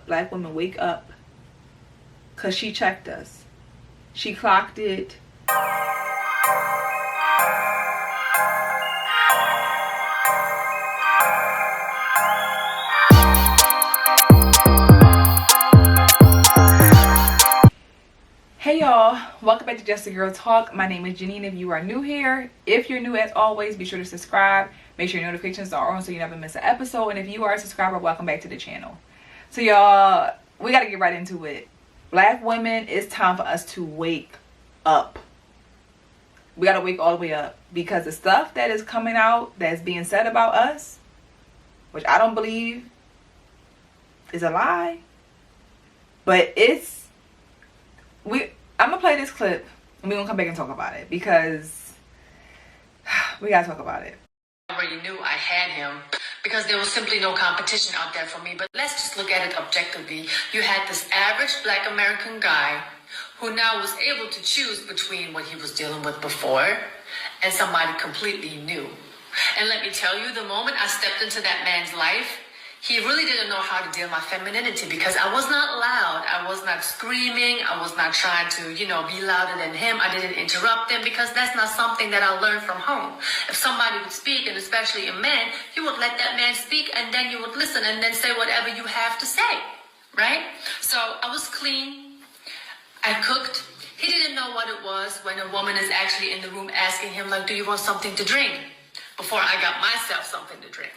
Black women, wake up. Because she checked us. She clocked it. Hey y'all, welcome back to Just a Girl Talk. My name is Janine. If you are new here, if you're new, as always, be sure to subscribe. Make sure your notifications are on so you never miss an episode. And if you are a subscriber, welcome back to the channel. So y'all, we got to get right into it. Black women, it's time for us to wake up. We got to wake all the way up, because the stuff that is coming out, that's being said about us, which I don't believe is a lie, but I'm gonna play this clip and we're gonna come back and talk about it, because we gotta talk about it. I already knew I had him because there was simply no competition out there for me. But let's just look at it objectively. You had this average Black American guy who now was able to choose between what he was dealing with before and somebody completely new. And let me tell you, the moment I stepped into that man's life, he really didn't know how to deal with my femininity, because I was not loud. I was not screaming. I was not trying to, be louder than him. I didn't interrupt him, because that's not something that I learned from home. If somebody would speak, and especially a man, you would let that man speak, and then you would listen and then say whatever you have to say, right? So I was clean. I cooked. He didn't know what it was when a woman is actually in the room asking him, like, do you want something to drink? Before I got myself something to drink.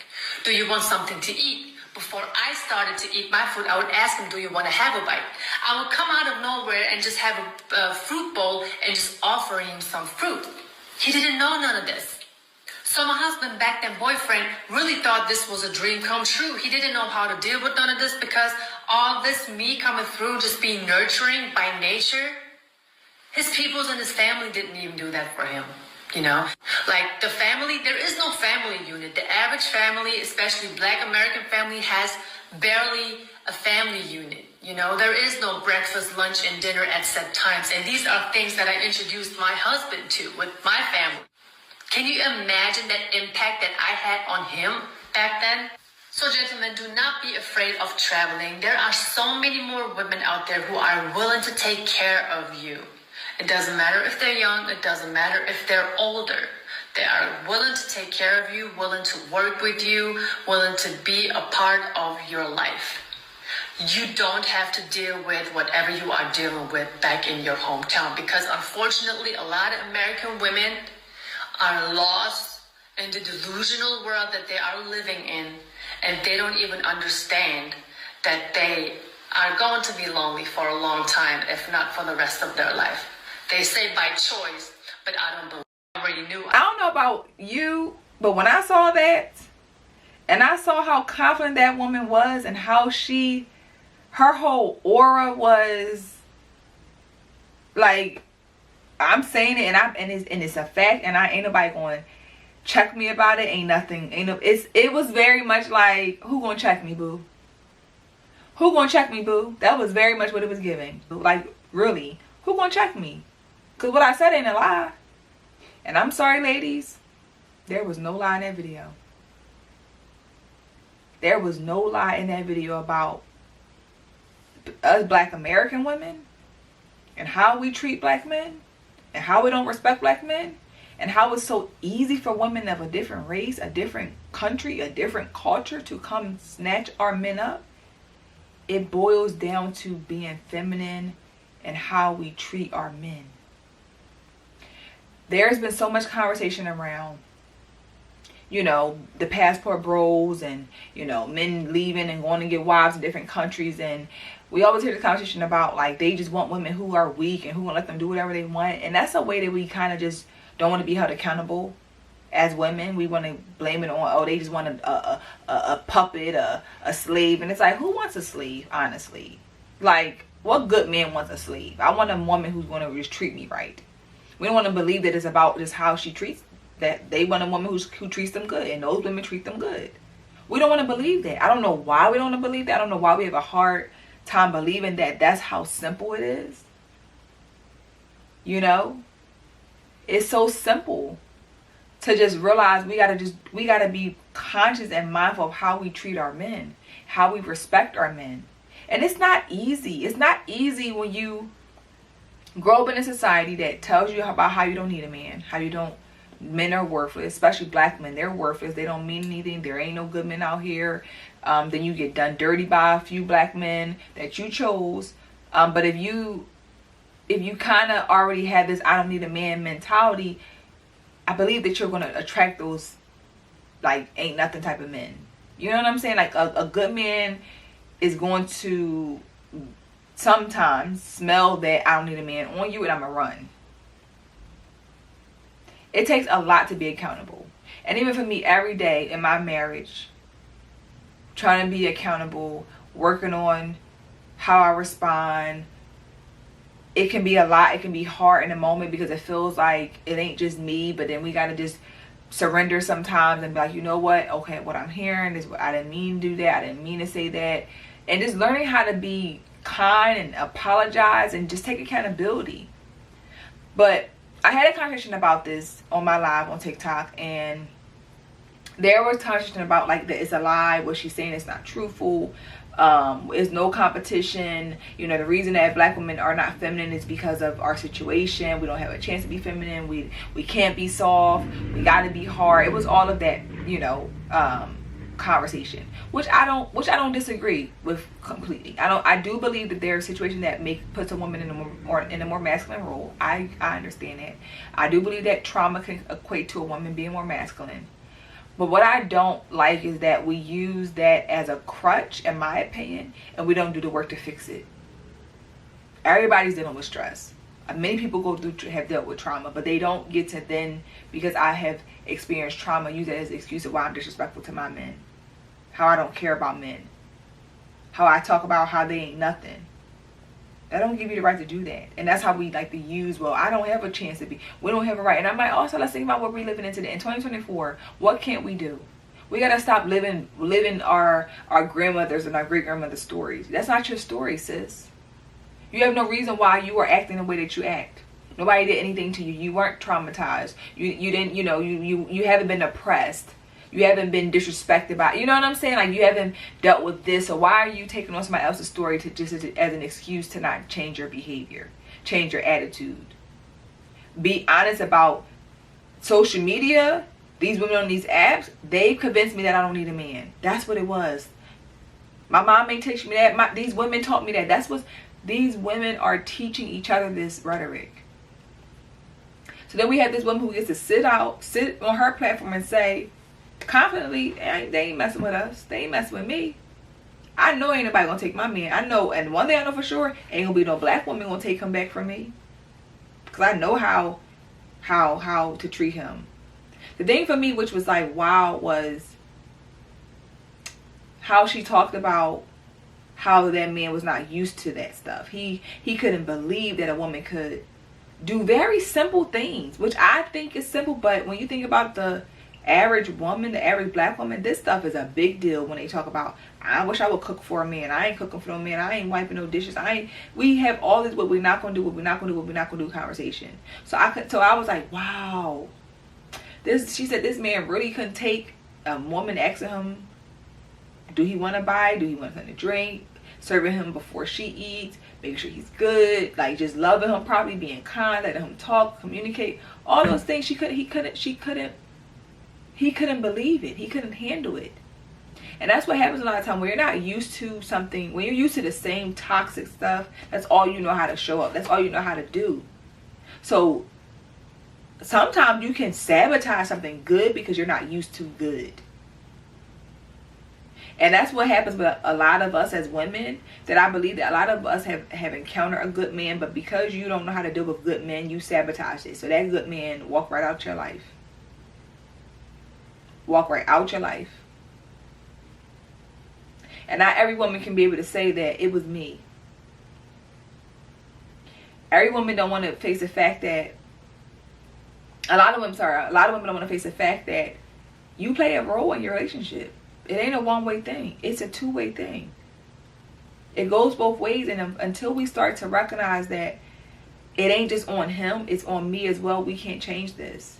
Do you want something to eat? Before I started to eat my food, I would ask him, do you want to have a bite? I would come out of nowhere and just have a fruit bowl and just offer him some fruit. He didn't know none of this. So my husband, back then boyfriend, really thought this was a dream come true. He didn't know how to deal with none of this, because all this me coming through, just being nurturing by nature, his peoples and his family didn't even do that for him. Like the family, there is no family unit. The average family, especially Black American family, has barely a family unit. There is no breakfast, lunch, and dinner at set times. And these are things that I introduced my husband to with my family. Can you imagine that impact that I had on him back then? So gentlemen, do not be afraid of traveling. There are so many more women out there who are willing to take care of you. It doesn't matter if they're young. It doesn't matter if they're older. They are willing to take care of you, willing to work with you, willing to be a part of your life. You don't have to deal with whatever you are dealing with back in your hometown, because unfortunately, a lot of American women are lost in the delusional world that they are living in, and they don't even understand that they are going to be lonely for a long time, if not for the rest of their life. They say by choice, but I don't believe. I already knew. I don't know about you, but when I saw that, and I saw how confident that woman was, and how her whole aura was, like, I'm saying it, and it's a fact, and ain't nobody going to check me about it. Ain't nothing. It was very much like, who gonna check me, boo? Who gonna check me, boo? That was very much what it was giving. Like, really, who gonna check me? Because what I said ain't a lie. And I'm sorry, ladies. There was no lie in that video. There was no lie in that video about us Black American women, and how we treat Black men, and how we don't respect Black men, and how it's so easy for women of a different race, a different country, a different culture to come snatch our men up. It boils down to being feminine and how we treat our men. There's been so much conversation around, the passport bros, and, men leaving and going to get wives in different countries. And we always hear the conversation about, like, they just want women who are weak and who want to let them do whatever they want. And that's a way that we kind of just don't want to be held accountable as women. We want to blame it on, they just want a puppet, a slave. And it's like, who wants a slave, honestly? Like, what good man wants a slave? I want a woman who's going to just treat me right. We don't want to believe that it's about just how she treats, that they want a woman who treats them good, and those women treat them good. We don't want to believe that. I don't know why we don't want to believe that. I don't know why we have a hard time believing that that's how simple it is. It's so simple to just realize we gotta be conscious and mindful of how we treat our men, how we respect our men. And it's not easy. It's not easy when you grow up in a society that tells you about how you don't need a man, how you don't, men are worthless, especially black men. They're worthless. They don't mean anything. There ain't no good men out here. Then you get done dirty by a few black men that you chose. But if you kind of already have this I don't need a man mentality, I believe that you're going to attract those like ain't nothing type of men. You know what I'm saying? Like a good man is going to sometimes smell that I don't need a man on you, and I'm gonna run. It takes a lot to be accountable. And even for me, every day in my marriage, trying to be accountable, working on how I respond, it can be a lot. It can be hard in the moment because it feels like it ain't just me, but then we got to just surrender sometimes and be like, you know what? Okay, what I'm hearing is what I didn't mean to do that. I didn't mean to say that. And just learning how to be kind and apologize and just take accountability. But I had a conversation about this on my live on TikTok, and there was conversation about like that it's a lie, what she's saying is not truthful. It's no competition. You know, the reason that black women are not feminine is because of our situation. We don't have a chance to be feminine. We can't be soft. We got to be hard. It was all of that, you know, conversation, which I don't disagree with completely. I do believe that there are situations that puts a woman in a more masculine role. I understand that. I do believe that trauma can equate to a woman being more masculine. But what I don't like is that we use that as a crutch, in my opinion, and we don't do the work to fix it. Everybody's dealing with stress. Many people have dealt with trauma, but they don't get to then, because I have experienced trauma, use it as an excuse of why I'm disrespectful to my men, how I don't care about men, how I talk about how they ain't nothing. That don't give you the right to do that. And that's how we like to use, well, I don't have a chance to be, we don't have a right. And I'm like, also, let's think about what we're living in today. In 2024, what can't we do? We got to stop living our grandmothers and our great-grandmother's stories. That's not your story, sis. You have no reason why you are acting the way that you act. Nobody did anything to you. You weren't traumatized. You didn't, you know, you haven't been oppressed. You haven't been disrespected by, you know what I'm saying? Like, you haven't dealt with this. So why are you taking on somebody else's story to just as an excuse to not change your behavior, change your attitude? Be honest about social media. These women on these apps, they've convinced me that I don't need a man. That's what it was. My mom may teach me that. These women taught me that. That's what these women are teaching each other, this rhetoric. So then we have this woman who gets to sit on her platform and say confidently, they ain't messing with us. They ain't messing with me. I know ain't nobody gonna take my man. I know, and one thing I know for sure, ain't gonna be no black woman gonna take him back from me. Because I know how to treat him. The thing for me, which was like wow, was how she talked about how that man was not used to that stuff. He couldn't believe that a woman could do very simple things, which I think is simple, but when you think about the average woman, the average black woman, this stuff is a big deal when they talk about, I wish I would cook for a man. I ain't cooking for no man. I ain't wiping no dishes. We have all this what we're not gonna do, what we're not gonna do, what we're not gonna do conversation. So I was like, wow. She said this man really couldn't take a woman asking him, do he want to buy? Do he want something to drink? Serving him before she eats, making sure he's good, like just loving him properly, being kind, letting him talk, communicate, all those things. He couldn't believe it. He couldn't handle it. And that's what happens a lot of time when you're not used to something, when you're used to the same toxic stuff, that's all you know how to show up. That's all you know how to do. So sometimes you can sabotage something good because you're not used to good. And that's what happens with a lot of us as women, that I believe that a lot of us have encountered a good man, but because you don't know how to deal with good men, you sabotage it. So that good man walk right out your life. Walk right out your life. And not every woman can be able to say that it was me. Every woman don't want to face the fact that a lot of women don't want to face the fact that you play a role in your relationship. It ain't a one-way thing. It's a two-way thing. It goes both ways, and until we start to recognize that it ain't just on him, it's on me as well, we can't change this.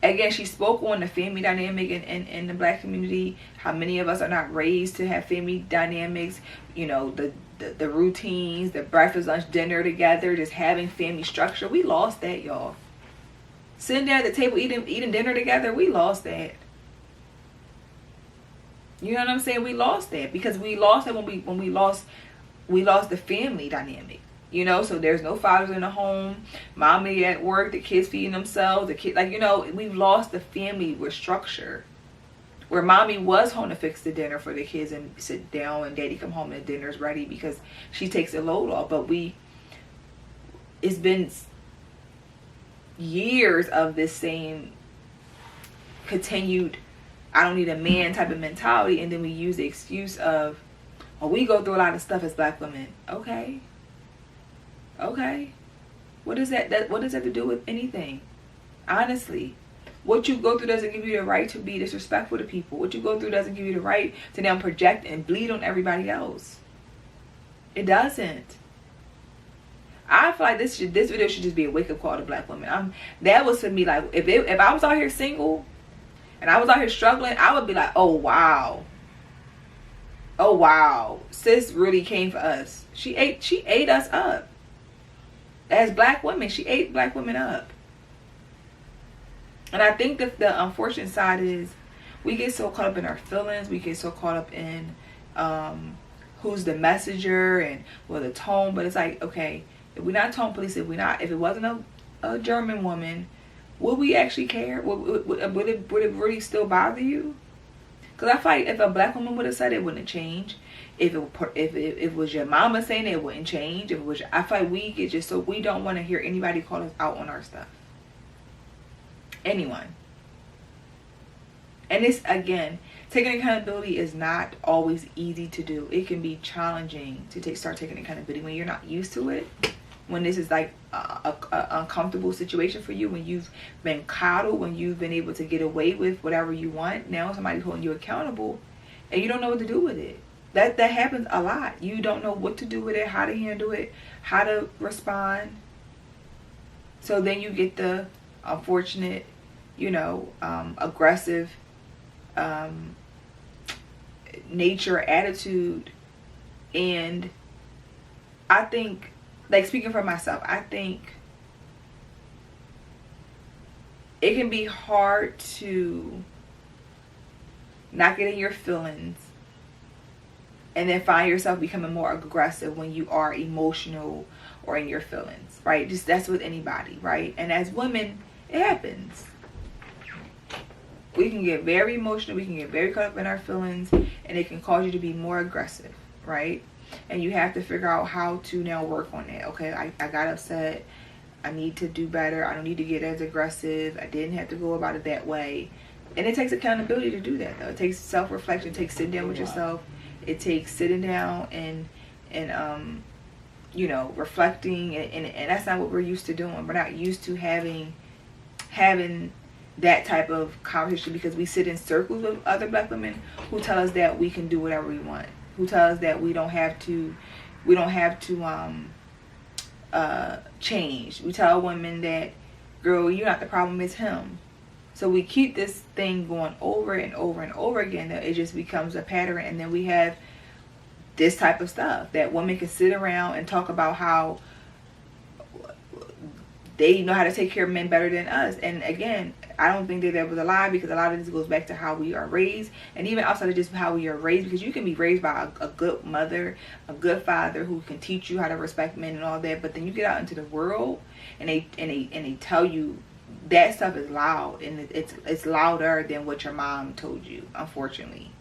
again, she spoke on the family dynamic in the Black community, how many of us are not raised to have family dynamics, you know, the routines, the breakfast, lunch, dinner together, just having family structure. We lost that, y'all. Sitting there at the table eating dinner together, we lost that. You know what I'm saying? We lost that because we lost it when we lost the family dynamic. You know, so there's no fathers in the home, mommy at work, the kids feeding themselves, the kid, like, you know, we've lost the family with structure. Where mommy was home to fix the dinner for the kids and sit down, and daddy come home and the dinner's ready because she takes the load off. But it's been years of this same continued I don't need a man type of mentality, and then we use the excuse of, well, we go through a lot of stuff as Black women. Okay. What does that what does that have to do with anything? Honestly, what you go through doesn't give you the right to be disrespectful to people. What you go through doesn't give you the right to now project and bleed on everybody else. It doesn't. I feel like this video should just be a wake-up call to Black women. That was for me, like, if I was out here single and I was out here struggling, I would be like, oh wow, sis really came for us. She ate us up. As Black women, she ate Black women up. And I think that the unfortunate side is we get so caught up in our feelings. We get so caught up in who's the messenger and the tone. But it's like, okay, if we're not tone police, if it wasn't a German woman, would we actually care? Would it really still bother you? Because I feel like if a Black woman would have said it, wouldn't change. If it was your mama saying it wouldn't change. I feel like we get just so we don't want to hear anybody call us out on our stuff. Anyone. And this, again, taking accountability is not always easy to do. It can be challenging to start taking accountability when you're not used to it. When this is like a uncomfortable situation for you, when you've been coddled, when you've been able to get away with whatever you want. Now somebody's holding you accountable and you don't know what to do with it. That happens a lot. You don't know what to do with it, how to handle it, how to respond. So then you get the unfortunate, aggressive nature, attitude. And I think, like, speaking for myself, I think it can be hard to not get in your feelings and then find yourself becoming more aggressive when you are emotional or in your feelings, right? Just that's with anybody, right? And as women, it happens. We can get very emotional, we can get very caught up in our feelings, and it can cause you to be more aggressive, right? And you have to figure out how to now work on that. Okay, I got upset. I need to do better. I don't need to get as aggressive. I didn't have to go about it that way. And it takes accountability to do that, though. It takes self-reflection. It takes sitting down with yourself. It takes sitting down and reflecting. And that's not what we're used to doing. We're not used to having that type of conversation because we sit in circles with other Black women who tell us that we can do whatever we want. Who tell us that we don't have to change. We tell women that, girl, you're not the problem, it's him. So we keep this thing going over and over and over again, that it just becomes a pattern. And then we have this type of stuff that women can sit around and talk about how they know how to take care of men better than us. And again, I don't think that was a lie, because a lot of this goes back to how we are raised, and even outside of just how we are raised, because you can be raised by a good mother, a good father who can teach you how to respect men and all that, but then you get out into the world and they tell you that stuff is loud, and it's louder than what your mom told you, unfortunately.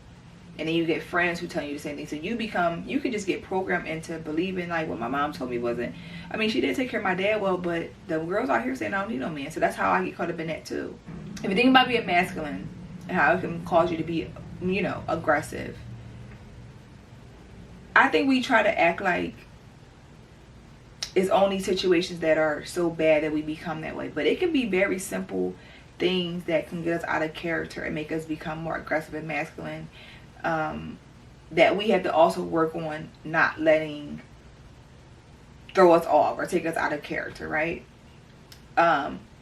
And then you get friends who tell you the same thing. So you can just get programmed into believing like what my mom told me wasn't. I mean, she did take care of my dad well, but the girls out here saying I don't need no man. So that's how I get caught up in that too. If you think about being masculine and how it can cause you to be, aggressive, I think we try to act like it's only situations that are so bad that we become that way. But it can be very simple things that can get us out of character and make us become more aggressive and masculine. That we have to also work on not letting throw us off or take us out of character, right?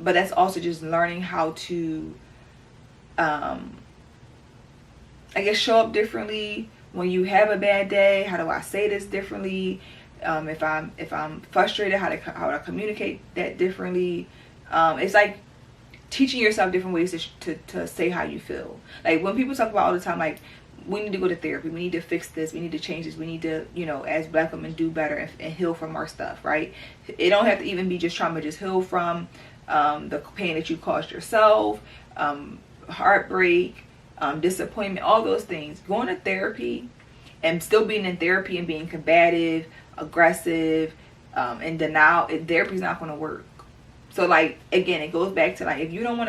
but that's also just learning how to I guess show up differently when you have a bad day. How do I say this differently? If I'm frustrated, how do I communicate that differently? It's like teaching yourself different ways to say how you feel. Like when people talk about all the time, like, we need to go to therapy, we need to fix this, we need to change this, we need to, you know, as black women, do better and heal from our stuff, right? It don't have to even be just trauma. Just heal from the pain that you caused yourself, heartbreak, disappointment, all those things. Going to therapy and still being in therapy and being combative, aggressive, and denial, therapy's not going to work. So like, again, it goes back to like, if you don't want to